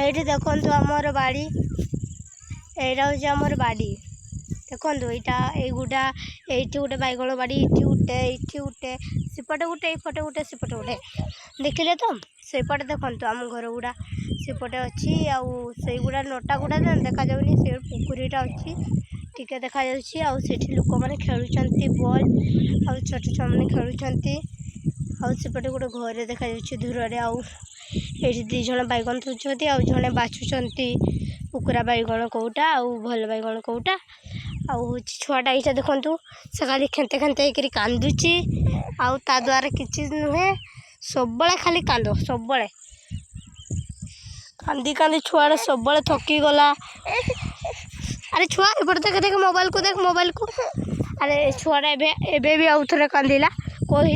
এইটি দেখন্তু আমার বাড়ি, এইটা হচ্ছে আমার বাড়ি। দেখন্তু এইগুটা এইটি গোটে বাইগণ বাড়ি, ଏଠି ଗୋଟେ ସେପଟେ ଗୋଟେ ଏପଟେ ଗୋଟେ ସେପଟେ ଗୋଟେ ଦେଖିଲେ ତ। ସେପଟେ ଦେଖନ୍ତୁ ଆମ ଘର ଗୁଡ଼ା ସେପଟେ ଅଛି, ଆଉ ସେଇଗୁଡ଼ା ନଟା ଗୁଡ଼ା ଦେଖାଯାଉନି, ସେ ପୋଖରୀଟା ଅଛି ଟିକେ ଦେଖାଯାଉଛି। ଆଉ ସେଠି ଲୋକମାନେ ଖେଳୁଛନ୍ତି ବଲ୍, ଆଉ ଛୋଟ ଛୁଆମାନେ ଖେଳୁଛନ୍ତି। ଆଉ ସେପଟେ ଗୋଟେ ଘରେ ଦେଖାଯାଉଛି ଦୂରରେ। ଆଉ ଏଠି 2 ଜଣ ବାଇଗଣ ଧରୁଛନ୍ତି, ଆଉ ଜଣେ ବାଛୁଛନ୍ତି କୁକୁରା ବାଇଗଣ କେଉଁଟା ଆଉ ଭଲ ବାଇଗଣ କେଉଁଟା। ଆଉ ହେଉଛି ଛୁଆଟା ଏଇଟା ଦେଖନ୍ତୁ, ସେ ଖାଲି ଖେନ୍ତେ ଖେନ୍ତେ ହେଇକରି କାନ୍ଦୁଛି। ଆଉ ତା ଦ୍ୱାରା କିଛି ନୁହେଁ, ସବୁବେଳେ ଖାଲି କାନ୍ଦ, ସବୁବେଳେ କାନ୍ଦି କାନ୍ଦି ଛୁଆଟା ସବୁବେଳେ ଥକିଗଲା। ଆରେ ଛୁଆ ଏପଟେ ଦେଖ, ଦେଖ ମୋବାଇଲକୁ, ଦେଖ ମୋବାଇଲକୁ। ଆରେ ଛୁଆଟା ଏବେ ବି ଆଉ ଥରେ କାନ୍ଦିଲା। କହିଲି